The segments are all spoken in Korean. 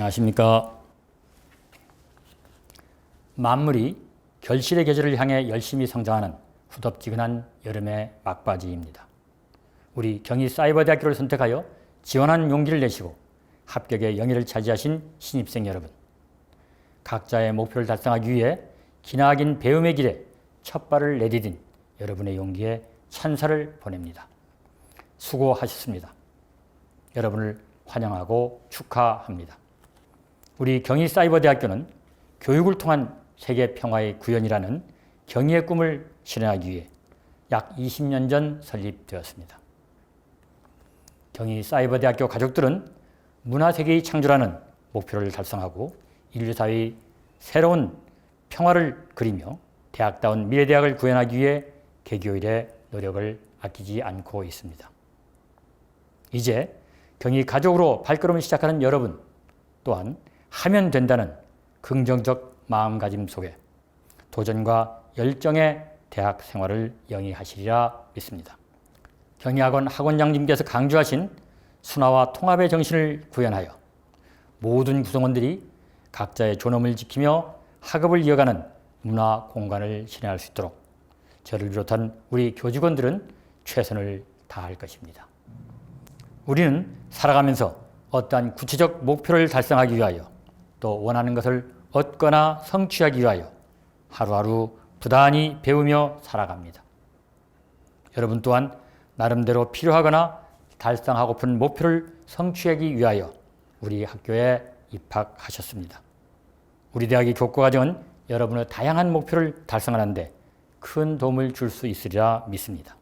안녕하십니까. 만물이 결실의 계절을 향해 열심히 성장하는 후덥지근한 여름의 막바지입니다. 우리 경희사이버대학교를 선택하여 지원하는 용기를 내시고 합격의 영예를 차지하신 신입생 여러분, 각자의 목표를 달성하기 위해 기나긴 배움의 길에 첫 발을 내디딘 여러분의 용기에 찬사를 보냅니다. 수고하셨습니다. 여러분을 환영하고 축하합니다. 우리 경희사이버대학교는 교육을 통한 세계 평화의 구현이라는 경희의 꿈을 실현하기 위해 약 20년 전 설립되었습니다. 경희사이버대학교 가족들은 문화세계의 창조라는 목표를 달성하고 인류사회의 새로운 평화를 그리며 대학다운 미래대학을 구현하기 위해 개교 이래 노력을 아끼지 않고 있습니다. 이제 경희 가족으로 발걸음을 시작하는 여러분 또한 하면 된다는 긍정적 마음가짐 속에 도전과 열정의 대학 생활을 영위하시리라 믿습니다. 경희학원 학원장님께서 강조하신 순화와 통합의 정신을 구현하여 모든 구성원들이 각자의 존엄을 지키며 학업을 이어가는 문화 공간을 실현할 수 있도록 저를 비롯한 우리 교직원들은 최선을 다할 것입니다. 우리는 살아가면서 어떠한 구체적 목표를 달성하기 위하여 또 원하는 것을 얻거나 성취하기 위하여 하루하루 부단히 배우며 살아갑니다. 여러분 또한 나름대로 필요하거나 달성하고픈 목표를 성취하기 위하여 우리 학교에 입학하셨습니다. 우리 대학의 교과과정은 여러분의 다양한 목표를 달성하는 데 큰 도움을 줄 수 있으리라 믿습니다.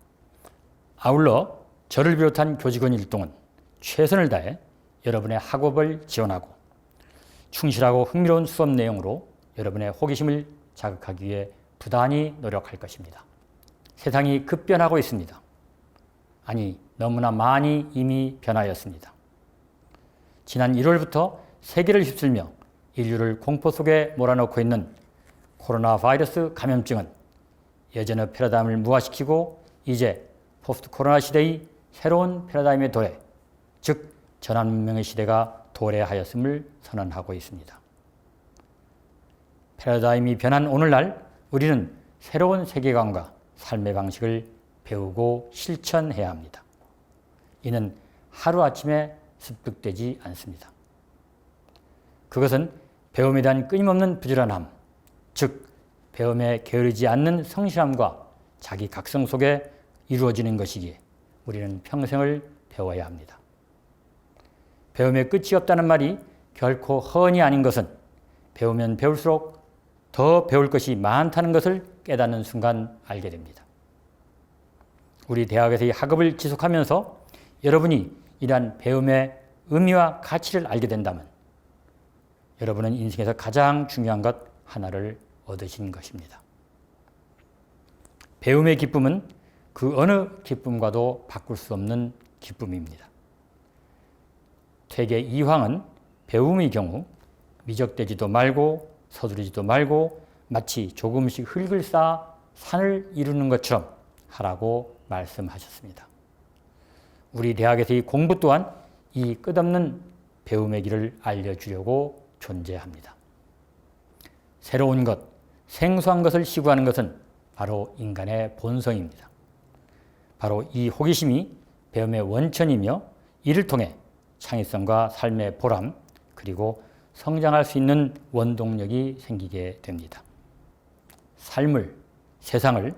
아울러 저를 비롯한 교직원 일동은 최선을 다해 여러분의 학업을 지원하고 충실하고 흥미로운 수업 내용으로 여러분의 호기심을 자극하기 위해 부단히 노력할 것입니다. 세상이 급변하고 있습니다. 아니, 너무나 많이 이미 변하였습니다. 지난 1월부터 세계를 휩쓸며 인류를 공포 속에 몰아넣고 있는 코로나 바이러스 감염증은 예전의 패러다임을 무화시키고 이제 포스트 코로나 시대의 새로운 패러다임의 도래, 즉 전환문명의 시대가 도래하였음을 선언하고 있습니다. 패러다임이 변한 오늘날 우리는 새로운 세계관과 삶의 방식을 배우고 실천해야 합니다. 이는 하루아침에 습득되지 않습니다. 그것은 배움에 대한 끊임없는 부지런함, 즉 배움에 게으르지 않는 성실함과 자기 각성 속에 이루어지는 것이기에 우리는 평생을 배워야 합니다. 배움에 끝이 없다는 말이 결코 허언이 아닌 것은 배우면 배울수록 더 배울 것이 많다는 것을 깨닫는 순간 알게 됩니다. 우리 대학에서의 학업을 지속하면서 여러분이 이러한 배움의 의미와 가치를 알게 된다면 여러분은 인생에서 가장 중요한 것 하나를 얻으신 것입니다. 배움의 기쁨은 그 어느 기쁨과도 바꿀 수 없는 기쁨입니다. 퇴계 이황은 배움의 경우 미적대지도 말고 서두르지도 말고 마치 조금씩 흙을 쌓아 산을 이루는 것처럼 하라고 말씀하셨습니다. 우리 대학에서의 공부 또한 이 끝없는 배움의 길을 알려주려고 존재합니다. 새로운 것, 생소한 것을 시구하는 것은 바로 인간의 본성입니다. 바로 이 호기심이 배움의 원천이며 이를 통해 창의성과 삶의 보람 그리고 성장할 수 있는 원동력이 생기게 됩니다. 삶을, 세상을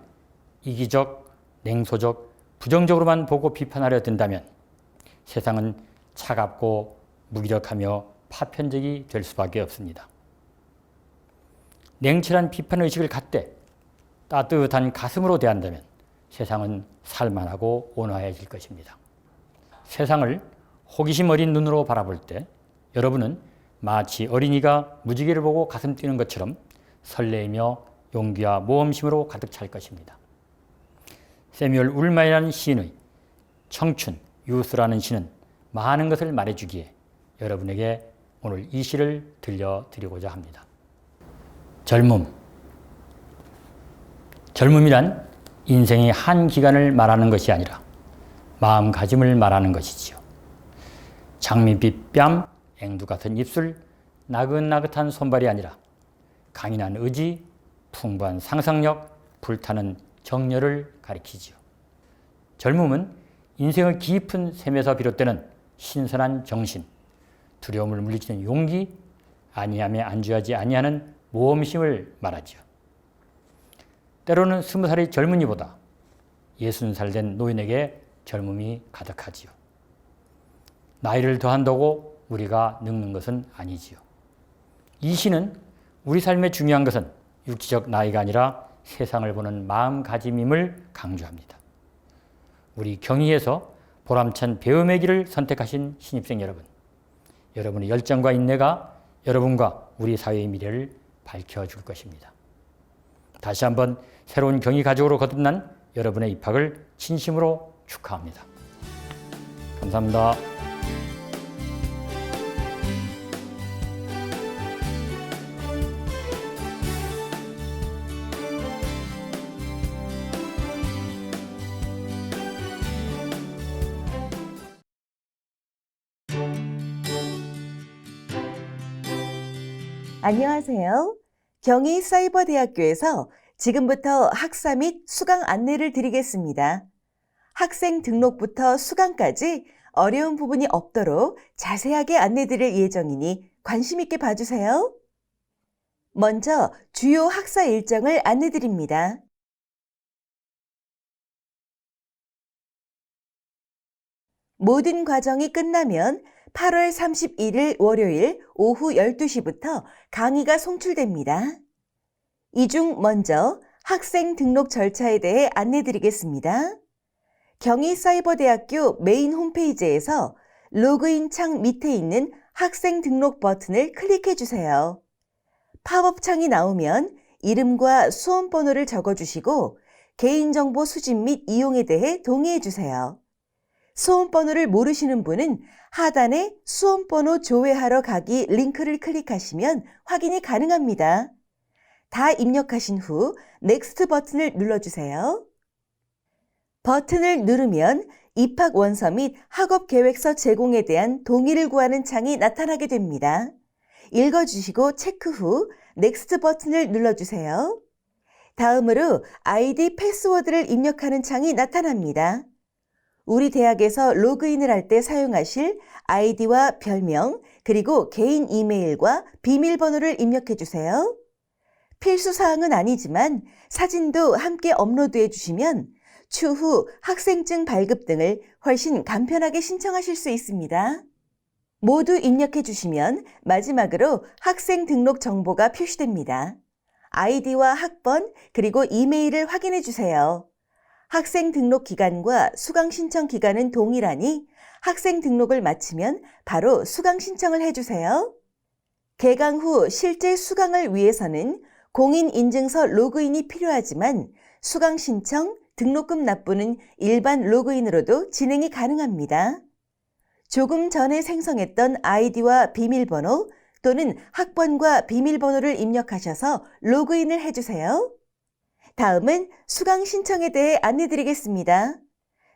이기적, 냉소적, 부정적으로만 보고 비판하려 든다면 세상은 차갑고 무기력하며 파편적이 될 수밖에 없습니다. 냉철한 비판의식을 갖되 따뜻한 가슴으로 대한다면 세상은 살만하고 온화해질 것입니다. 세상을 호기심 어린 눈으로 바라볼 때 여러분은 마치 어린이가 무지개를 보고 가슴 뛰는 것처럼 설레이며 용기와 모험심으로 가득 찰 것입니다. 세뮤얼 울만이라는 시인의 청춘, 유스라는 시는 많은 것을 말해주기에 여러분에게 오늘 이 시를 들려드리고자 합니다. 젊음이란 인생의 한 기간을 말하는 것이 아니라 마음가짐을 말하는 것이지요. 장밋빛 뺨, 앵두 같은 입술, 나긋나긋한 손발이 아니라 강인한 의지, 풍부한 상상력, 불타는 정열을 가리키지요. 젊음은 인생의 깊은 샘에서 비롯되는 신선한 정신, 두려움을 물리치는 용기, 아니함에 안주하지 아니하는 모험심을 말하지요. 때로는 20살의 젊은이보다 60살 된 노인에게 젊음이 가득하지요. 나이를 더한다고 우리가 늙는 것은 아니지요. 이 시는 우리 삶에 중요한 것은 육체적 나이가 아니라 세상을 보는 마음가짐임을 강조합니다. 우리 경희에서 보람찬 배움의 길을 선택하신 신입생 여러분, 여러분의 열정과 인내가 여러분과 우리 사회의 미래를 밝혀줄 것입니다. 다시 한번 새로운 경희 가족으로 거듭난 여러분의 입학을 진심으로 축하합니다. 감사합니다. 안녕하세요. 경희사이버대학교에서 지금부터 학사 및 수강 안내를 드리겠습니다. 학생 등록부터 수강까지 어려운 부분이 없도록 자세하게 안내 드릴 예정이니 관심 있게 봐주세요. 먼저 주요 학사 일정을 안내 드립니다. 모든 과정이 끝나면 8월 31일 월요일 오후 12시부터 강의가 송출됩니다. 이 중 먼저 학생 등록 절차에 대해 안내드리겠습니다. 경희사이버대학교 메인 홈페이지에서 로그인 창 밑에 있는 학생 등록 버튼을 클릭해주세요. 팝업 창이 나오면 이름과 수험번호를 적어주시고 개인정보 수집 및 이용에 대해 동의해주세요. 수험번호를 모르시는 분은 하단에 수험번호 조회하러 가기 링크를 클릭하시면 확인이 가능합니다. 다 입력하신 후 넥스트 버튼을 눌러주세요. 버튼을 누르면 입학 원서 및 학업 계획서 제공에 대한 동의를 구하는 창이 나타나게 됩니다. 읽어주시고 체크 후 넥스트 버튼을 눌러주세요. 다음으로 아이디 패스워드를 입력하는 창이 나타납니다. 우리 대학에서 로그인을 할 때 사용하실 아이디와 별명, 그리고 개인 이메일과 비밀번호를 입력해 주세요. 필수 사항은 아니지만 사진도 함께 업로드해 주시면 추후 학생증 발급 등을 훨씬 간편하게 신청하실 수 있습니다. 모두 입력해 주시면 마지막으로 학생 등록 정보가 표시됩니다. 아이디와 학번, 그리고 이메일을 확인해 주세요. 학생 등록 기간과 수강 신청 기간은 동일하니 학생 등록을 마치면 바로 수강 신청을 해주세요. 개강 후 실제 수강을 위해서는 공인인증서 로그인이 필요하지만 수강 신청, 등록금 납부는 일반 로그인으로도 진행이 가능합니다. 조금 전에 생성했던 아이디와 비밀번호 또는 학번과 비밀번호를 입력하셔서 로그인을 해주세요. 다음은 수강 신청에 대해 안내드리겠습니다.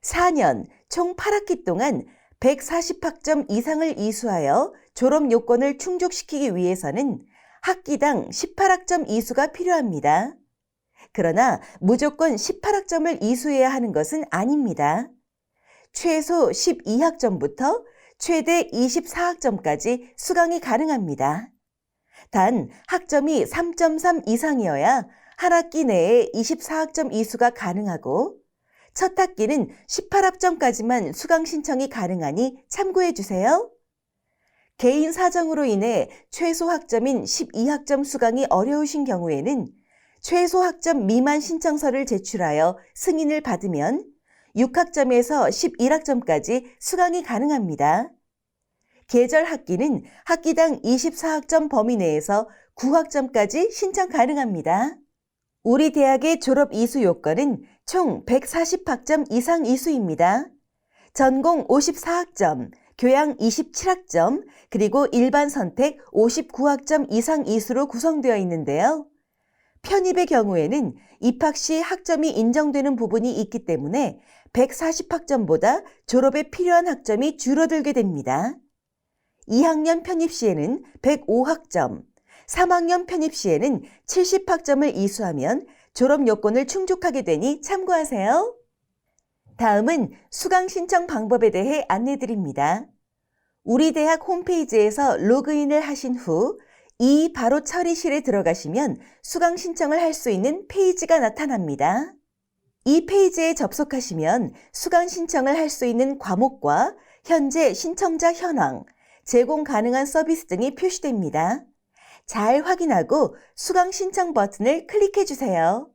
4년 총 8학기 동안 140학점 이상을 이수하여 졸업 요건을 충족시키기 위해서는 학기당 18학점 이수가 필요합니다. 그러나 무조건 18학점을 이수해야 하는 것은 아닙니다. 최소 12학점부터 최대 24학점까지 수강이 가능합니다. 단 학점이 3.3 이상이어야 한 학기 내에 24학점 이수가 가능하고 첫 학기는 18학점까지만 수강 신청이 가능하니 참고해 주세요. 개인 사정으로 인해 최소 학점인 12학점 수강이 어려우신 경우에는 최소 학점 미만 신청서를 제출하여 승인을 받으면 6학점에서 11학점까지 수강이 가능합니다. 계절 학기는 학기당 24학점 범위 내에서 9학점까지 신청 가능합니다. 우리 대학의 졸업 이수 요건은 총 140학점 이상 이수입니다. 전공 54학점, 교양 27학점, 그리고 일반 선택 59학점 이상 이수로 구성되어 있는데요. 편입의 경우에는 입학 시 학점이 인정되는 부분이 있기 때문에 140학점보다 졸업에 필요한 학점이 줄어들게 됩니다. 2학년 편입 시에는 105학점, 3학년 편입 시에는 70학점을 이수하면 졸업 요건을 충족하게 되니 참고하세요. 다음은 수강 신청 방법에 대해 안내드립니다. 우리 대학 홈페이지에서 로그인을 하신 후 이 바로 처리실에 들어가시면 수강 신청을 할 수 있는 페이지가 나타납니다. 이 페이지에 접속하시면 수강 신청을 할 수 있는 과목과 현재 신청자 현황, 제공 가능한 서비스 등이 표시됩니다. 잘 확인하고 수강 신청 버튼을 클릭해 주세요.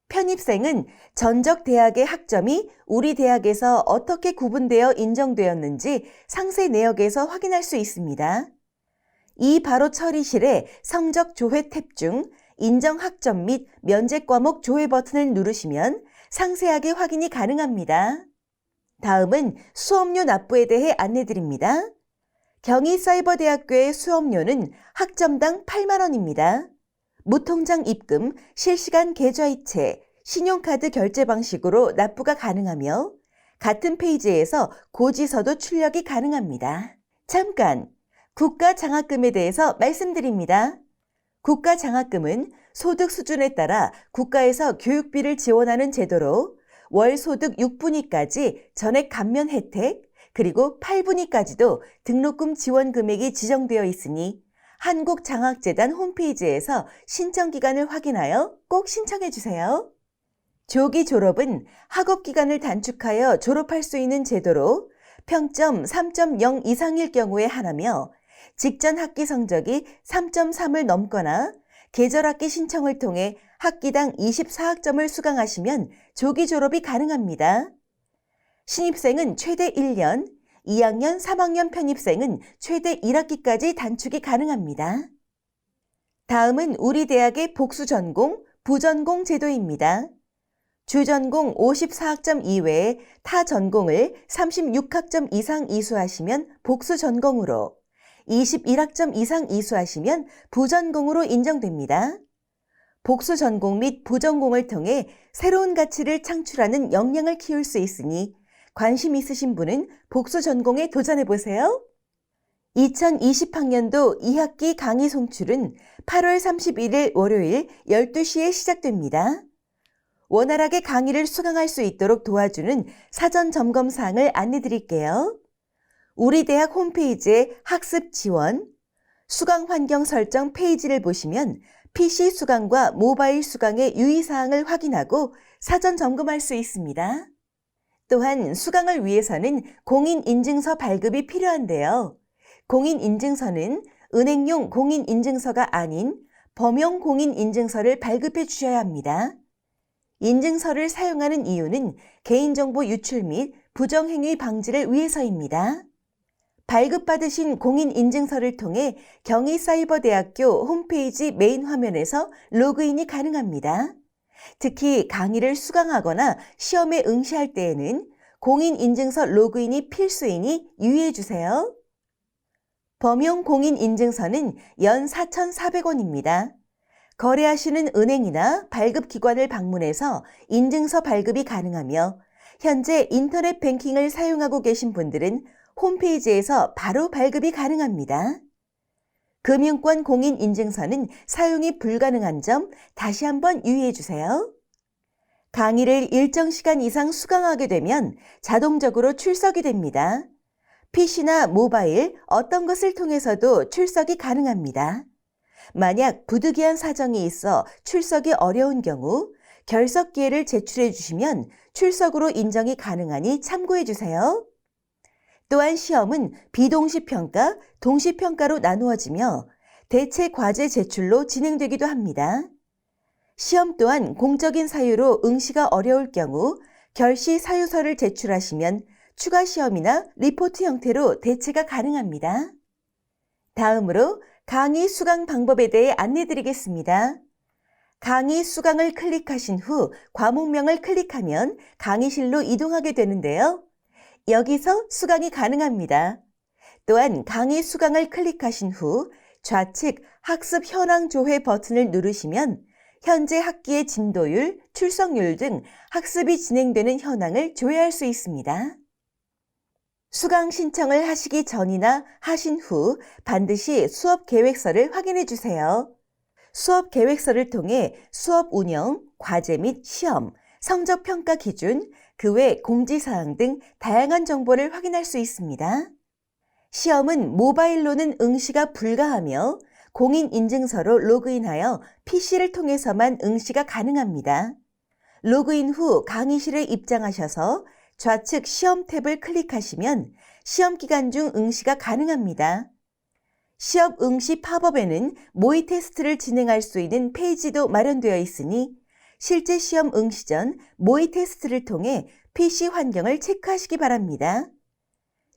편입생은 전적 대학의 학점이 우리 대학에서 어떻게 구분되어 인정되었는지 상세 내역에서 확인할 수 있습니다. 이 바로 처리실의 성적 조회 탭 중 인정 학점 및 면제 과목 조회 버튼을 누르시면 상세하게 확인이 가능합니다. 다음은 수업료 납부에 대해 안내드립니다. 경희사이버대학교의 수업료는 학점당 8만 원입니다. 무통장 입금, 실시간 계좌이체, 신용카드 결제 방식으로 납부가 가능하며 같은 페이지에서 고지서도 출력이 가능합니다. 잠깐! 국가장학금에 대해서 말씀드립니다. 국가장학금은 소득 수준에 따라 국가에서 교육비를 지원하는 제도로 월 소득 6분위까지 전액 감면 혜택, 그리고 8분위까지도 등록금 지원 금액이 지정되어 있으니 한국장학재단 홈페이지에서 신청 기간을 확인하여 꼭 신청해 주세요. 조기 졸업은 학업 기간을 단축하여 졸업할 수 있는 제도로 평점 3.0 이상일 경우에 하나며 직전 학기 성적이 3.3을 넘거나 계절학기 신청을 통해 학기당 24학점을 수강하시면 조기 졸업이 가능합니다. 신입생은 최대 1년, 2학년, 3학년 편입생은 최대 1학기까지 단축이 가능합니다. 다음은 우리 대학의 복수전공, 부전공 제도입니다. 주전공 54학점 이외에 타 전공을 36학점 이상 이수하시면 복수전공으로, 21학점 이상 이수하시면 부전공으로 인정됩니다. 복수전공 및 부전공을 통해 새로운 가치를 창출하는 역량을 키울 수 있으니 관심 있으신 분은 복수전공에 도전해보세요. 2020학년도 2학기 강의 송출은 8월 31일 월요일 12시에 시작됩니다. 원활하게 강의를 수강할 수 있도록 도와주는 사전 점검 사항을 안내드릴게요. 우리 대학 홈페이지의 학습 지원, 수강 환경 설정 페이지를 보시면 PC 수강과 모바일 수강의 유의사항을 확인하고 사전 점검할 수 있습니다. 또한 수강을 위해서는 공인인증서 발급이 필요한데요. 공인인증서는 은행용 공인인증서가 아닌 범용 공인인증서를 발급해 주셔야 합니다. 인증서를 사용하는 이유는 개인정보 유출 및 부정행위 방지를 위해서입니다. 발급받으신 공인인증서를 통해 경희사이버대학교 홈페이지 메인 화면에서 로그인이 가능합니다. 특히 강의를 수강하거나 시험에 응시할 때에는 공인인증서 로그인이 필수이니 유의해 주세요. 범용 공인인증서는 연 4,400원입니다. 거래하시는 은행이나 발급기관을 방문해서 인증서 발급이 가능하며 현재 인터넷 뱅킹을 사용하고 계신 분들은 홈페이지에서 바로 발급이 가능합니다. 금융권 공인인증서는 사용이 불가능한 점 다시 한번 유의해 주세요. 강의를 일정 시간 이상 수강하게 되면 자동적으로 출석이 됩니다. PC나 모바일 어떤 것을 통해서도 출석이 가능합니다. 만약 부득이한 사정이 있어 출석이 어려운 경우 결석 기회를 제출해 주시면 출석으로 인정이 가능하니 참고해 주세요. 또한 시험은 비동시평가, 동시평가로 나누어지며 대체 과제 제출로 진행되기도 합니다. 시험 또한 공적인 사유로 응시가 어려울 경우 결시 사유서를 제출하시면 추가 시험이나 리포트 형태로 대체가 가능합니다. 다음으로 강의 수강 방법에 대해 안내드리겠습니다. 강의 수강을 클릭하신 후 과목명을 클릭하면 강의실로 이동하게 되는데요. 여기서 수강이 가능합니다. 또한 강의 수강을 클릭하신 후 좌측 학습 현황 조회 버튼을 누르시면 현재 학기의 진도율, 출석률 등 학습이 진행되는 현황을 조회할 수 있습니다. 수강 신청을 하시기 전이나 하신 후 반드시 수업 계획서를 확인해 주세요. 수업 계획서를 통해 수업 운영, 과제 및 시험, 성적 평가 기준, 그 외 공지사항 등 다양한 정보를 확인할 수 있습니다. 시험은 모바일로는 응시가 불가하며 공인인증서로 로그인하여 PC를 통해서만 응시가 가능합니다. 로그인 후 강의실에 입장하셔서 좌측 시험 탭을 클릭하시면 시험 기간 중 응시가 가능합니다. 시험 응시 팝업에는 모의 테스트를 진행할 수 있는 페이지도 마련되어 있으니 실제 시험 응시 전 모의 테스트를 통해 PC 환경을 체크하시기 바랍니다.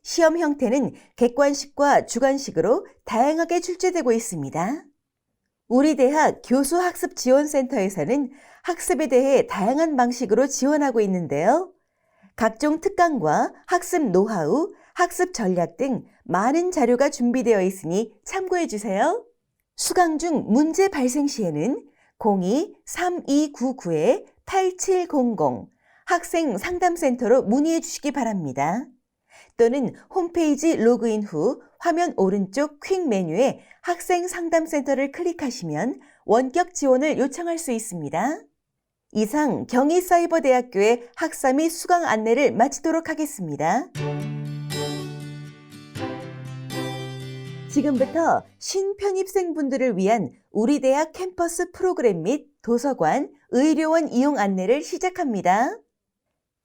시험 형태는 객관식과 주관식으로 다양하게 출제되고 있습니다. 우리 대학 교수학습지원센터에서는 학습에 대해 다양한 방식으로 지원하고 있는데요. 각종 특강과 학습 노하우, 학습 전략 등 많은 자료가 준비되어 있으니 참고해 주세요. 수강 중 문제 발생 시에는 02-3299-8700 학생 상담센터로 문의해 주시기 바랍니다. 또는 홈페이지 로그인 후 화면 오른쪽 퀵 메뉴에 학생 상담센터를 클릭하시면 원격 지원을 요청할 수 있습니다. 이상 경희사이버대학교의 학사 및 수강 안내를 마치도록 하겠습니다. 지금부터 신편입생분들을 위한 우리 대학 캠퍼스 프로그램 및 도서관, 의료원 이용 안내를 시작합니다.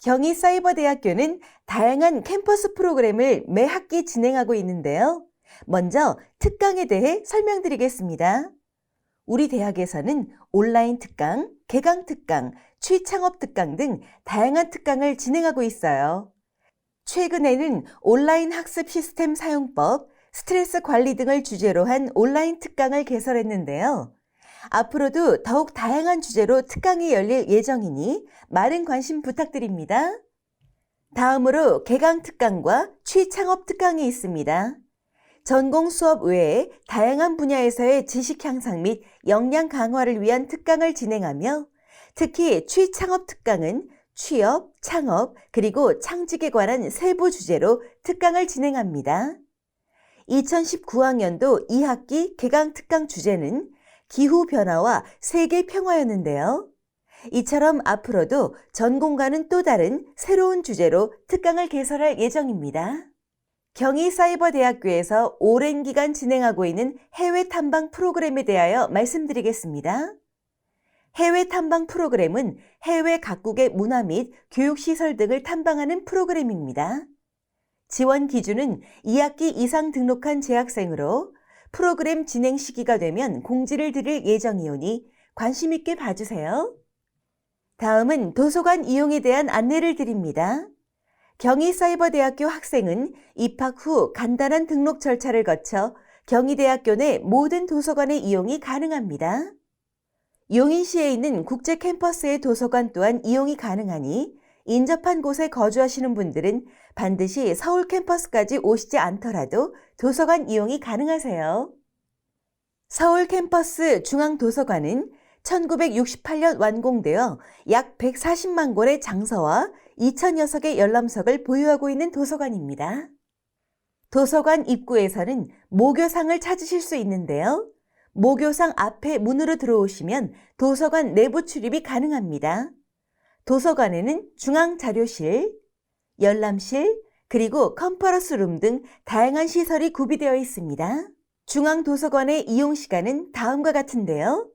경희사이버대학교는 다양한 캠퍼스 프로그램을 매 학기 진행하고 있는데요. 먼저 특강에 대해 설명드리겠습니다. 우리 대학에서는 온라인 특강, 개강 특강, 취창업 특강 등 다양한 특강을 진행하고 있어요. 최근에는 온라인 학습 시스템 사용법, 스트레스 관리 등을 주제로 한 온라인 특강을 개설했는데요. 앞으로도 더욱 다양한 주제로 특강이 열릴 예정이니 많은 관심 부탁드립니다. 다음으로 개강 특강과 취창업 특강이 있습니다. 전공 수업 외에 다양한 분야에서의 지식 향상 및 역량 강화를 위한 특강을 진행하며 특히 취창업 특강은 취업, 창업, 그리고 창직에 관한 세부 주제로 특강을 진행합니다. 2019학년도 2학기 개강 특강 주제는 기후변화와 세계 평화였는데요. 이처럼 앞으로도 전공과는 또 다른 새로운 주제로 특강을 개설할 예정입니다. 경희사이버대학교에서 오랜 기간 진행하고 있는 해외 탐방 프로그램에 대하여 말씀드리겠습니다. 해외 탐방 프로그램은 해외 각국의 문화 및 교육시설 등을 탐방하는 프로그램입니다. 지원 기준은 2학기 이상 등록한 재학생으로 프로그램 진행 시기가 되면 공지를 드릴 예정이오니 관심 있게 봐주세요. 다음은 도서관 이용에 대한 안내를 드립니다. 경희사이버대학교 학생은 입학 후 간단한 등록 절차를 거쳐 경희대학교 내 모든 도서관의 이용이 가능합니다. 용인시에 있는 국제 캠퍼스의 도서관 또한 이용이 가능하니 인접한 곳에 거주하시는 분들은 반드시 서울 캠퍼스까지 오시지 않더라도 도서관 이용이 가능하세요. 서울 캠퍼스 중앙도서관은 1968년 완공되어 약 140만 권의 장서와 2,000여 석의 열람석을 보유하고 있는 도서관입니다. 도서관 입구에서는 모교상을 찾으실 수 있는데요. 모교상 앞에 문으로 들어오시면 도서관 내부 출입이 가능합니다. 도서관에는 중앙자료실, 열람실, 그리고 컨퍼런스룸 등 다양한 시설이 구비되어 있습니다. 중앙도서관의 이용 시간은 다음과 같은데요.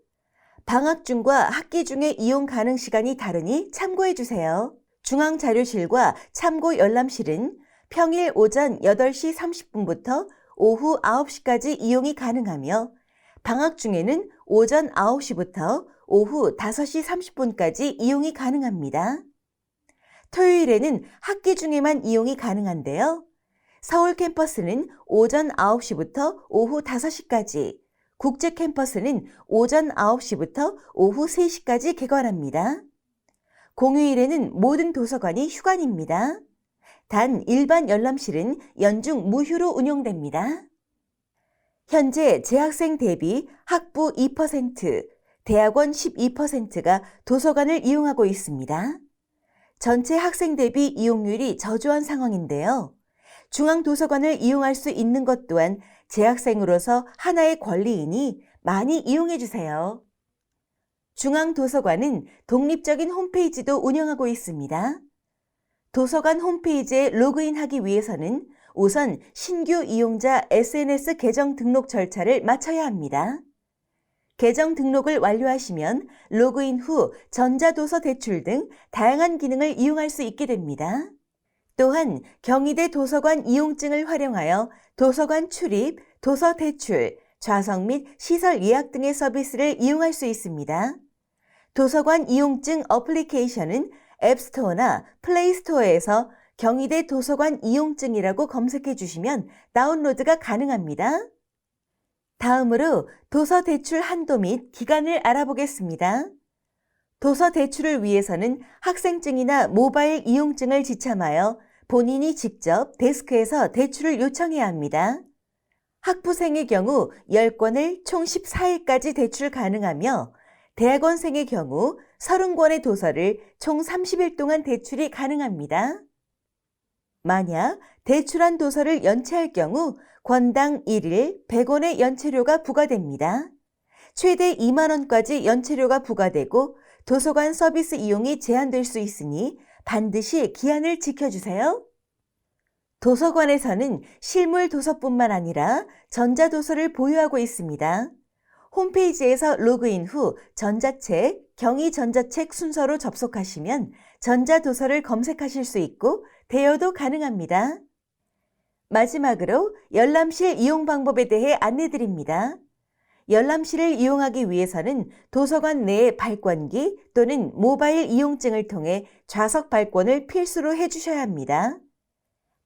방학 중과 학기 중에 이용 가능 시간이 다르니 참고해 주세요. 중앙자료실과 참고 열람실은 평일 오전 8시 30분부터 오후 9시까지 이용이 가능하며 방학 중에는 오전 9시부터 오후 5시 30분까지 이용이 가능합니다. 토요일에는 학기 중에만 이용이 가능한데요. 서울 캠퍼스는 오전 9시부터 오후 5시까지, 국제 캠퍼스는 오전 9시부터 오후 3시까지 개관합니다. 공휴일에는 모든 도서관이 휴관입니다. 단 일반 열람실은 연중 무휴로 운영됩니다. 현재 재학생 대비 학부 2%, 대학원 12%가 도서관을 이용하고 있습니다. 전체 학생 대비 이용률이 저조한 상황인데요. 중앙도서관을 이용할 수 있는 것 또한 재학생으로서 하나의 권리이니 많이 이용해 주세요. 중앙도서관은 독립적인 홈페이지도 운영하고 있습니다. 도서관 홈페이지에 로그인하기 위해서는 우선 신규 이용자 SNS 계정 등록 절차를 마쳐야 합니다. 계정 등록을 완료하시면 로그인 후 전자도서 대출 등 다양한 기능을 이용할 수 있게 됩니다. 또한 경희대 도서관 이용증을 활용하여 도서관 출입, 도서 대출, 좌석 및 시설 예약 등의 서비스를 이용할 수 있습니다. 도서관 이용증 어플리케이션은 앱스토어나 플레이스토어에서 경희대 도서관 이용증이라고 검색해 주시면 다운로드가 가능합니다. 다음으로 도서 대출 한도 및 기간을 알아보겠습니다. 도서 대출을 위해서는 학생증이나 모바일 이용증을 지참하여 본인이 직접 데스크에서 대출을 요청해야 합니다. 학부생의 경우 10권을 총 14일까지 대출 가능하며 대학원생의 경우 30권의 도서를 총 30일 동안 대출이 가능합니다. 만약 대출한 도서를 연체할 경우 권당 1일 100원의 연체료가 부과됩니다. 최대 2만 원까지 연체료가 부과되고 도서관 서비스 이용이 제한될 수 있으니 반드시 기한을 지켜주세요. 도서관에서는 실물 도서뿐만 아니라 전자도서를 보유하고 있습니다. 홈페이지에서 로그인 후 전자책, 경희전자책 순서로 접속하시면 전자도서를 검색하실 수 있고 대여도 가능합니다. 마지막으로 열람실 이용 방법에 대해 안내드립니다. 열람실을 이용하기 위해서는 도서관 내의 발권기 또는 모바일 이용증을 통해 좌석 발권을 필수로 해주셔야 합니다.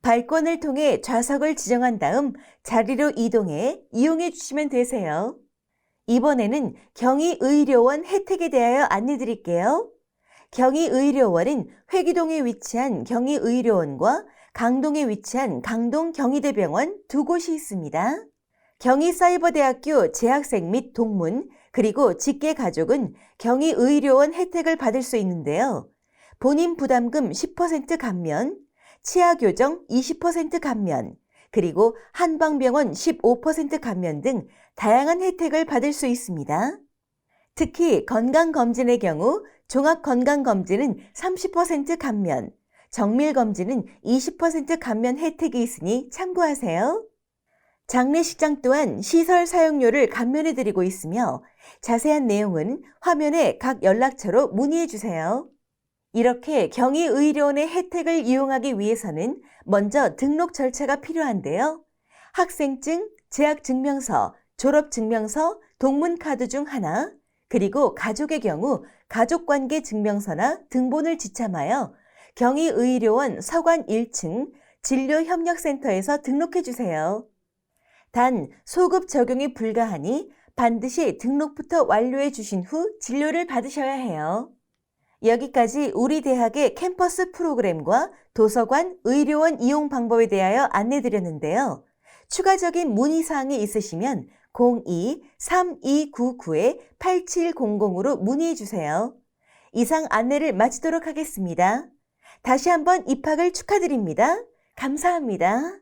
발권을 통해 좌석을 지정한 다음 자리로 이동해 이용해 주시면 되세요. 이번에는 경희의료원 혜택에 대하여 안내드릴게요. 경희의료원은 회기동에 위치한 경희의료원과 강동에 위치한 강동 경희대병원 두 곳이 있습니다. 경희사이버대학교 재학생 및 동문 그리고 직계 가족은 경희의료원 혜택을 받을 수 있는데요. 본인 부담금 10% 감면, 치아교정 20% 감면, 그리고 한방병원 15% 감면 등 다양한 혜택을 받을 수 있습니다. 특히 건강검진의 경우 종합건강검진은 30% 감면, 정밀검진은 20% 감면 혜택이 있으니 참고하세요. 장례식장 또한 시설 사용료를 감면해드리고 있으며 자세한 내용은 화면에 각 연락처로 문의해주세요. 이렇게 경희의료원의 혜택을 이용하기 위해서는 먼저 등록 절차가 필요한데요. 학생증, 재학증명서, 졸업증명서, 동문카드 중 하나, 그리고 가족의 경우 가족관계증명서나 등본을 지참하여 경희의료원 서관 1층 진료협력센터에서 등록해주세요. 단 소급 적용이 불가하니 반드시 등록부터 완료해 주신 후 진료를 받으셔야 해요. 여기까지 우리 대학의 캠퍼스 프로그램과 도서관, 의료원 이용 방법에 대하여 안내드렸는데요. 추가적인 문의사항이 있으시면 02-3299-8700으로 문의해 주세요. 이상 안내를 마치도록 하겠습니다. 다시 한번 입학을 축하드립니다. 감사합니다.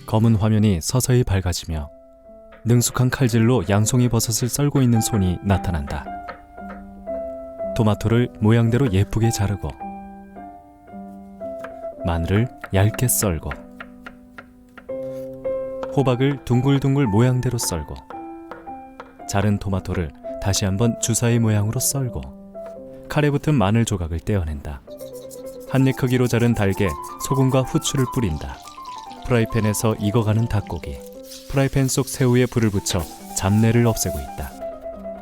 검은 화면이 서서히 밝아지며 능숙한 칼질로 양송이 버섯을 썰고 있는 손이 나타난다. 토마토를 모양대로 예쁘게 자르고 마늘을 얇게 썰고 호박을 둥글둥글 모양대로 썰고 자른 토마토를 다시 한번 주사위 모양으로 썰고 칼에 붙은 마늘 조각을 떼어낸다. 한입 크기로 자른 닭에 소금과 후추를 뿌린다. 프라이팬에서 익어가는 닭고기. 프라이팬 속 새우에 불을 붙여 잡내를 없애고 있다.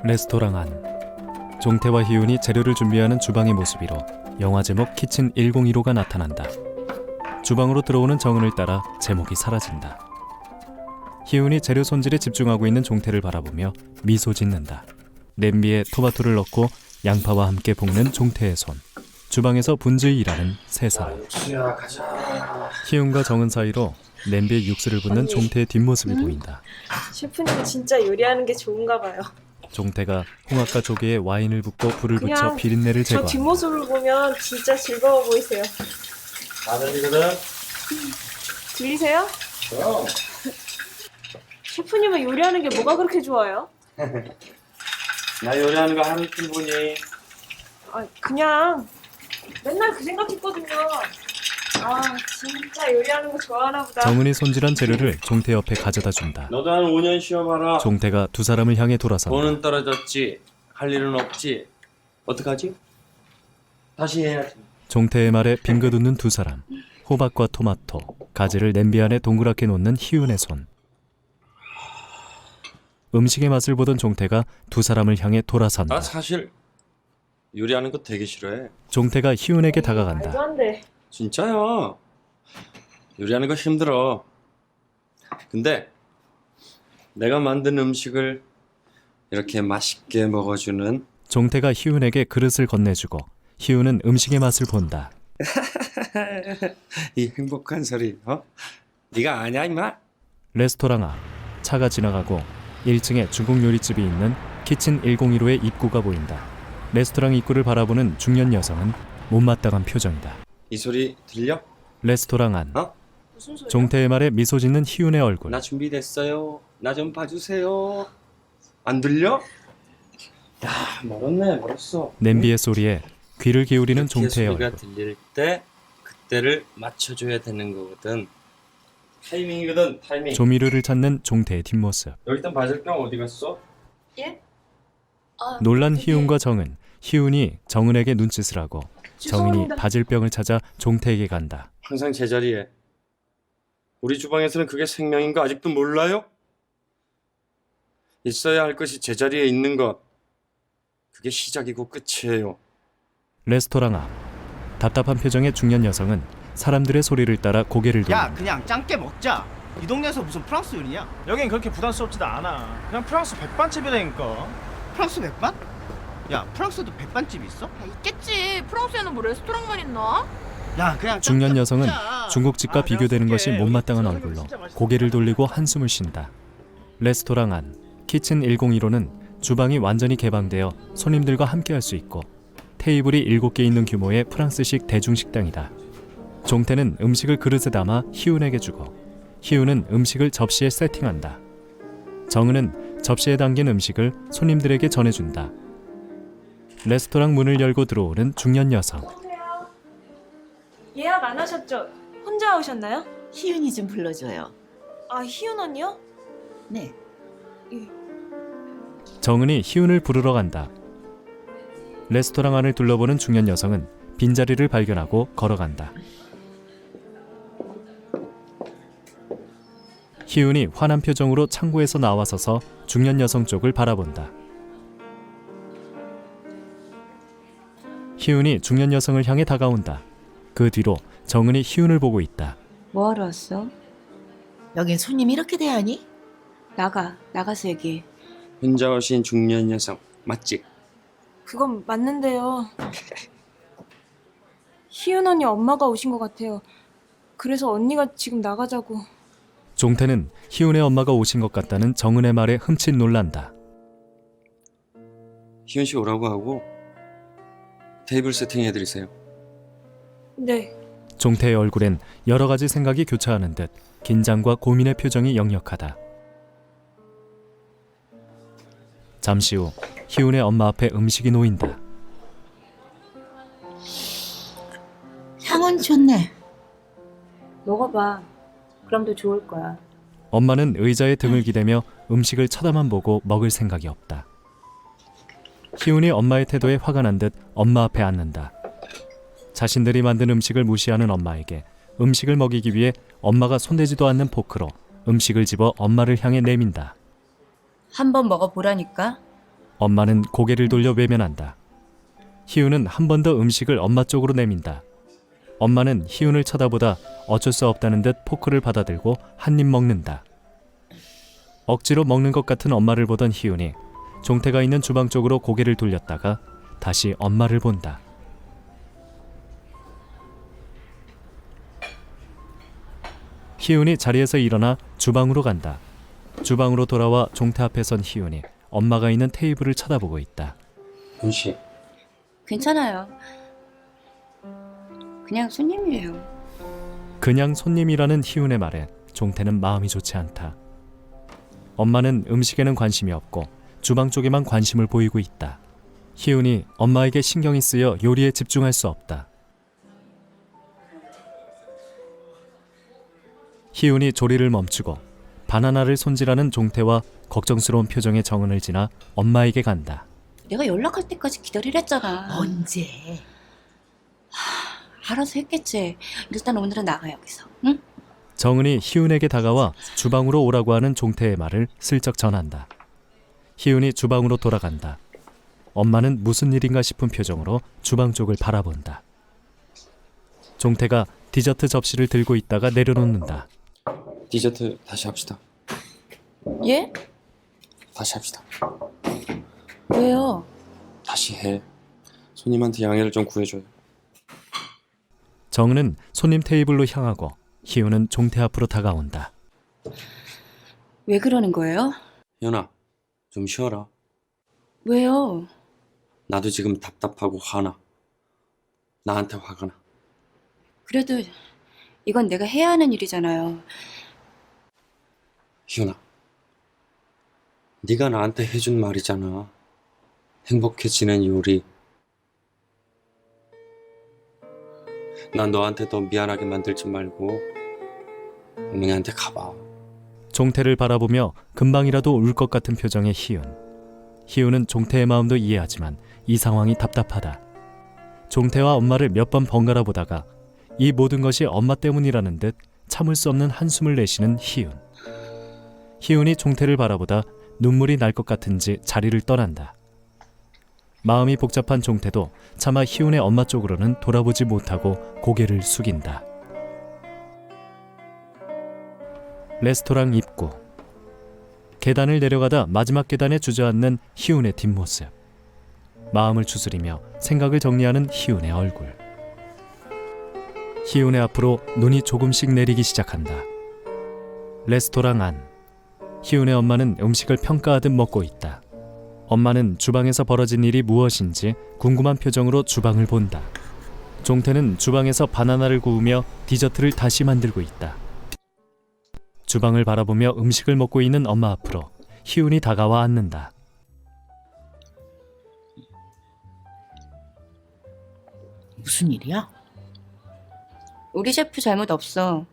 레스토랑 안. 종태와 희운이 재료를 준비하는 주방의 모습이로 영화 제목 키친 1015가 나타난다. 주방으로 들어오는 정은을 따라 제목이 사라진다. 희운이 재료 손질에 집중하고 있는 종태를 바라보며 미소 짓는다. 냄비에 토마토를 넣고 양파와 함께 볶는 종태의 손. 주방에서 분주히 일하는 세 사람. 희운과 정은 사이로 냄비에 육수를 붓는 종태의 뒷모습이 보인다. 셰프님은 진짜 요리하는 게 좋은가 봐요. 종태가 홍합과 조개에 와인을 붓고 불을 붙여 그냥 비린내를 저 제거한다. 뒷모습을 보면 진짜 즐거워 보이세요. 마늘이거든. 들리세요? 셰프님은 요리하는 게 뭐가 그렇게 좋아요? 나 요리하는 거 하는 줄 보니. 그냥 맨날 그 생각했거든요. 진짜 요리하는 거 좋아하나 보다. 정은이 손질한 재료를 종태 옆에 가져다 준다. 너도 한 5년 쉬어봐라. 종태가 두 사람을 향해 돌아선다. 돈은 떨어졌지. 할 일은 없지. 어떡하지? 다시 해야지. 종태의 말에 빙긋 웃는 두 사람. 호박과 토마토, 가지를 냄비 안에 동그랗게 놓는 희운의 손. 음식의 맛을 보던 종태가 두 사람을 향해 돌아선다. 나 사실 요리하는 거 되게 싫어해. 종태가 희운에게 다가간다. 말도 안 돼. 진짜야. 요리하는 거 힘들어. 근데 내가 만든 음식을 이렇게 맛있게 먹어주는 종태가 희운에게 그릇을 건네주고 희운은 음식의 맛을 본다. 이 행복한 소리, 네가 아냐 임마? 레스토랑 앞 차가 지나가고 1층에 중국 요리집이 있는 키친 1015의 입구가 보인다. 레스토랑 입구를 바라보는 중년 여성은 못마땅한 표정이다. 이 소리 들려? 레스토랑 안. 무슨 소리야? 종태의 말에 미소 짓는 희운의 얼굴. 나 준비됐어요. 나 좀 봐주세요. 안 들려? 야, 멀었어. 냄비의 소리에 귀를 기울이는 이렇게 종태의 소리가 얼굴. 들릴 때 그때를 맞춰줘야 되는 거거든. 타이밍이거든, 타이밍. 조미료를 찾는 종태의 뒷모습. 여기 있던 바질병 어디 갔어? 예? 놀란 희운과 정은. 희운이 정은에게 눈짓을 하고 정인이 죄송합니다. 바질병을 찾아 종태에게 간다. 항상 제자리에. 우리 주방에서는 그게 생명인 거 아직도 몰라요? 있어야 할 것이 제자리에 있는 것. 그게 시작이고 끝이에요. 레스토랑 앞. 답답한 표정의 중년 여성은 사람들의 소리를 따라 고개를 야 돌린다. 그냥 짱깨 먹자. 이 동네에서 무슨 프랑스 요리냐? 여긴 그렇게 부담스럽지도 않아. 그냥 프랑스 백반집이라니까. 프랑스 백반? 야 프랑스도 백반집 있어? 있겠지. 프랑스에는 뭐 레스토랑만 있나? 야 그냥 중년 짱깨 여성은 먹자. 중국집과 아, 비교되는 내가 것이 쏠게. 못마땅한 여기 얼굴로 진짜 맛있어. 고개를 돌리고 한숨을 쉰다. 레스토랑 안 키친 1015는 주방이 완전히 개방되어 손님들과 함께할 수 있고 테이블이 7개 있는 규모의 프랑스식 대중식당이다. 종태는 음식을 그릇에 담아 희운에게 주고 희운은 음식을 접시에 세팅한다. 정은은 접시에 담긴 음식을 손님들에게 전해준다. 레스토랑 문을 열고 들어오는 중년 여성. 여보세요? 예약 안 하셨죠? 혼자 오셨나요? 희윤이 좀 불러줘요. 희은 언니요? 네. 정은이 희운을 부르러 간다. 레스토랑 안을 둘러보는 중년 여성은 빈자리를 발견하고 걸어간다. 희운이 화난 표정으로 창고에서 나와서서 중년 여성 쪽을 바라본다. 희운이 중년 여성을 향해 다가온다. 그 뒤로 정은이 희운을 보고 있다. 뭐하러 왔어? 여긴 손님 이렇게 대하니? 나가서 얘기해. 혼자 오신 중년 여성 맞지? 그건 맞는데요. 희은 언니 엄마가 오신 것 같아요. 그래서 언니가 지금 나가자고. 종태는 희운의 엄마가 오신 것 같다는 정은의 말에 흠칫 놀란다. 희은 씨 오라고 하고 테이블 세팅해드리세요. 네. 종태의 얼굴엔 여러 가지 생각이 교차하는 듯 긴장과 고민의 표정이 역력하다. 잠시 후 희운의 엄마 앞에 음식이 놓인다. 향은 좋네. 먹어봐. 그럼 더 좋을 거야. 엄마는 의자에 등을 기대며 음식을 쳐다만 보고 먹을 생각이 없다. 희운이 엄마의 태도에 화가 난 듯 엄마 앞에 앉는다. 자신들이 만든 음식을 무시하는 엄마에게 음식을 먹이기 위해 엄마가 손대지도 않는 포크로 음식을 집어 엄마를 향해 내민다. 한번 먹어보라니까. 엄마는 고개를 돌려 외면한다. 희운은 한 번 더 음식을 엄마 쪽으로 내민다. 엄마는 희운을 쳐다보다 어쩔 수 없다는 듯 포크를 받아들고 한 입 먹는다. 억지로 먹는 것 같은 엄마를 보던 희운이 종태가 있는 주방 쪽으로 고개를 돌렸다가 다시 엄마를 본다. 희운이 자리에서 일어나 주방으로 간다. 주방으로 돌아와 종태 앞에 선 희운이 엄마가 있는 테이블을 쳐다보고 있다. 윤씨, 괜찮아요. 그냥 손님이에요. 그냥 손님이라는 희운의 말에 종태는 마음이 좋지 않다. 엄마는 음식에는 관심이 없고 주방 쪽에만 관심을 보이고 있다. 희운이 엄마에게 신경이 쓰여 요리에 집중할 수 없다. 희운이 조리를 멈추고 바나나를 손질하는 종태와 걱정스러운 표정의 정은을 지나 엄마에게 간다. 내가 연락할 때까지 기다리랬잖아. 언제? 알아서 했겠지. 일단 오늘은 나가 여기서. 응? 정은이 희운에게 다가와 주방으로 오라고 하는 종태의 말을 슬쩍 전한다. 희운이 주방으로 돌아간다. 엄마는 무슨 일인가 싶은 표정으로 주방 쪽을 바라본다. 종태가 디저트 접시를 들고 있다가 내려놓는다. 디저트 다시 합시다. 예? 다시 합시다. 왜요? 다시 해. 손님한테 양해를 좀 구해줘요. 정은은 손님 테이블로 향하고 희운은 종태 앞으로 다가온다. 왜 그러는 거예요? 연아, 좀 쉬어라. 왜요? 나도 지금 답답하고 화나. 나한테 화가 나. 그래도 이건 내가 해야 하는 일이잖아요. 희훈아, 네가 나한테 해준 말이잖아. 행복해지는 요리. 난 너한테 더 미안하게 만들지 말고 어머니한테 가봐. 종태를 바라보며 금방이라도 울 것 같은 표정의 희운. 희운은 종태의 마음도 이해하지만 이 상황이 답답하다. 종태와 엄마를 몇 번 번갈아 보다가 이 모든 것이 엄마 때문이라는 듯 참을 수 없는 한숨을 내쉬는 희운. 희운이 종태를 바라보다 눈물이 날 것 같은지 자리를 떠난다. 마음이 복잡한 종태도 차마 희운의 엄마 쪽으로는 돌아보지 못하고 고개를 숙인다. 레스토랑 입구. 계단을 내려가다 마지막 계단에 주저앉는 희운의 뒷모습. 마음을 추스리며 생각을 정리하는 희운의 얼굴. 희운의 앞으로 눈이 조금씩 내리기 시작한다. 레스토랑 안. 희운의 엄마는 음식을 평가하듯 먹고 있다. 엄마는 주방에서 벌어진 일이 무엇인지 궁금한 표정으로 주방을 본다. 종태는 주방에서 바나나를 구우며 디저트를 다시 만들고 있다. 주방을 바라보며 음식을 먹고 있는 엄마 앞으로 희운이 다가와 앉는다. 무슨 일이야? 우리 셰프 잘못 없어.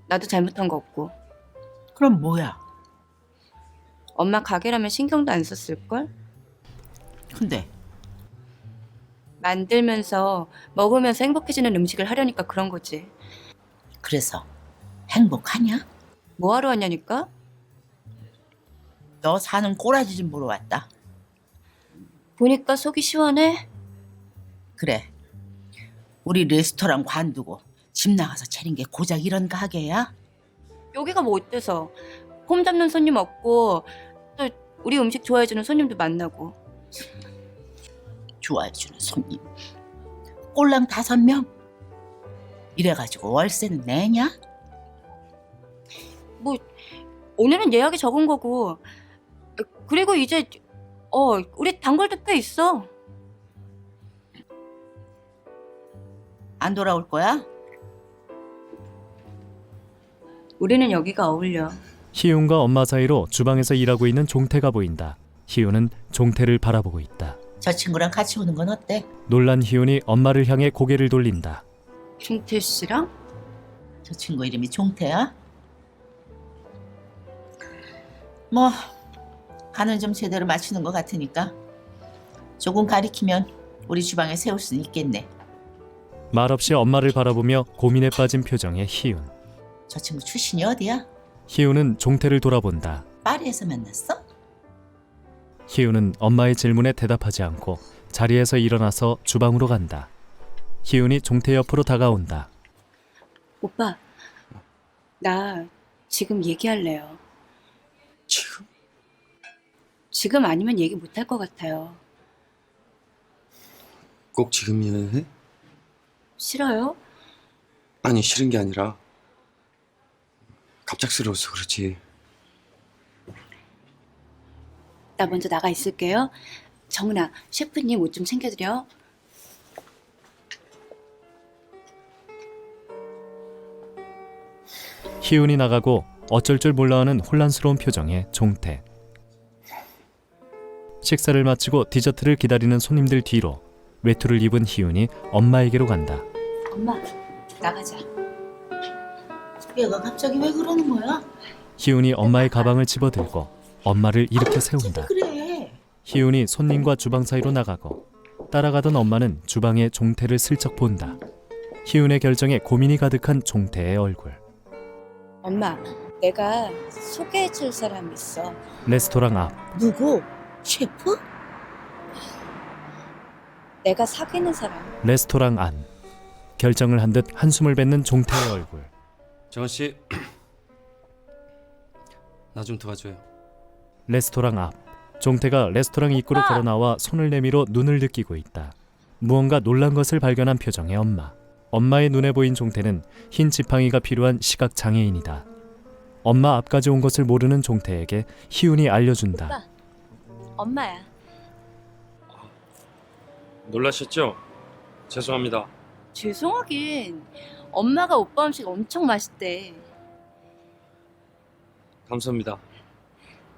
나도 잘못한 거 없고. 그럼 뭐야? 엄마 가게라면 신경도 안 썼을걸? 근데 만들면서 먹으면서 행복해지는 음식을 하려니까 그런 거지. 그래서 행복하냐? 뭐 하러 왔냐니까? 너 사는 꼬라지 좀 보러 왔다. 보니까 속이 시원해? 그래. 우리 레스토랑 관두고 집 나가서 차린 게 고작 이런 가게야? 여기가 뭐 어때서? 폼 잡는 손님 없고 또 우리 음식 좋아해주는 손님도 만나고. 좋아해주는 손님 꼴랑 5명? 이래가지고 월세는 내냐? 뭐 오늘은 예약이 적은 거고. 그리고 이제 우리 단골도 꽤 있어. 안 돌아올 거야? 우리는 여기가 어울려. 희윤과 엄마 사이로 주방에서 일하고 있는 종태가 보인다. 희윤은 종태를 바라보고 있다. 저 친구랑 같이 오는 건 어때? 놀란 희윤이 엄마를 향해 고개를 돌린다. 종태 씨랑? 저 친구 이름이 종태야? 뭐 간은 좀 제대로 맞추는 것 같으니까 조금 가리키면 우리 주방에 세울 수는 있겠네. 말없이 엄마를 바라보며 고민에 빠진 표정의 희윤. 저 친구 출신이 어디야? 희윤은 종태를 돌아본다. 파리에서 만났어? 희윤은 엄마의 질문에 대답하지 않고 자리에서 일어나서 주방으로 간다. 희윤이 종태 옆으로 다가온다. 오빠, 나 지금 얘기할래요. 지금? 지금 아니면 얘기 못할 것 같아요. 꼭 지금이어야 해? 싫어요? 아니 싫은 게 아니라 갑작스러워서 그렇지. 나 먼저 나가 있을게요. 정은아, 셰프님 옷 좀 챙겨드려. 희윤이 나가고 어쩔 줄 몰라하는 혼란스러운 표정의 종태. 식사를 마치고 디저트를 기다리는 손님들 뒤로 외투를 입은 희윤이 엄마에게로 간다. 엄마, 나가자. 얘가 갑자기 왜 그러는 거야? 희윤이 엄마의 가방을 집어들고 엄마를 일으켜 세운다. 그래. 희윤이 손님과 주방 사이로 나가고 따라가던 엄마는 주방의 종태를 슬쩍 본다. 희윤의 결정에 고민이 가득한 종태의 얼굴. 엄마, 내가 소개해줄 사람 있어. 레스토랑 앞. 누구? 셰프? 내가 사귀는 사람. 레스토랑 안. 결정을 한 듯 한숨을 뱉는 종태의 얼굴. 정원 씨, 나 좀 도와줘요. 레스토랑 앞. 종태가 레스토랑 입구로 걸어 나와 손을 내밀어 눈을 느끼고 있다. 무언가 놀란 것을 발견한 표정의 엄마. 엄마의 눈에 보인 종태는 흰 지팡이가 필요한 시각 장애인이다. 엄마 앞까지 온 것을 모르는 종태에게 희윤이 알려준다. 엄마야. 놀라셨죠? 죄송합니다. 죄송하긴. 엄마가 오빠 음식 엄청 맛있대. 감사합니다.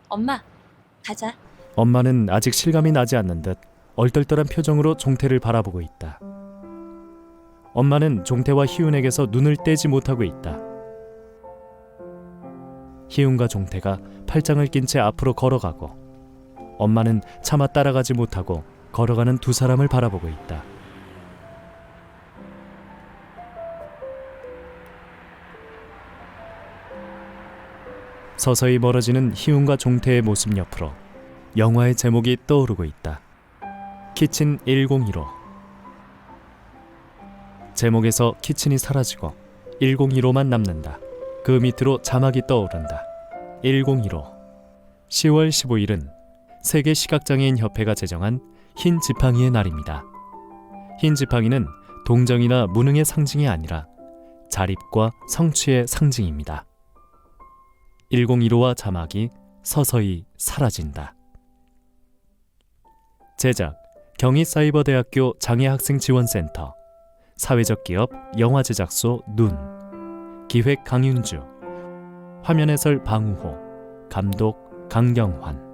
엄마, 가자. 엄마는 아직 실감이 나지 않는 듯 얼떨떨한 표정으로 종태를 바라보고 있다. 엄마는 종태와 희윤에게서 눈을 떼지 못하고 있다. 희윤과 종태가 팔짱을 낀 채 앞으로 걸어가고 엄마는 차마 따라가지 못하고 걸어가는 두 사람을 바라보고 있다. 서서히 멀어지는 희윤과 종태의 모습 옆으로 영화의 제목이 떠오르고 있다. 키친 1015. 제목에서 키친이 사라지고 1015만 남는다. 그 밑으로 자막이 떠오른다. 1015. 10월 15일은 세계 시각장애인 협회가 제정한 흰 지팡이의 날입니다. 흰 지팡이는 동정이나 무능의 상징이 아니라 자립과 성취의 상징입니다. 1015와 자막이 서서히 사라진다. 제작 경희사이버대학교 장애학생지원센터, 사회적 기업 영화제작소 눈, 기획 강윤주, 화면 해설 방우호, 감독 강경환.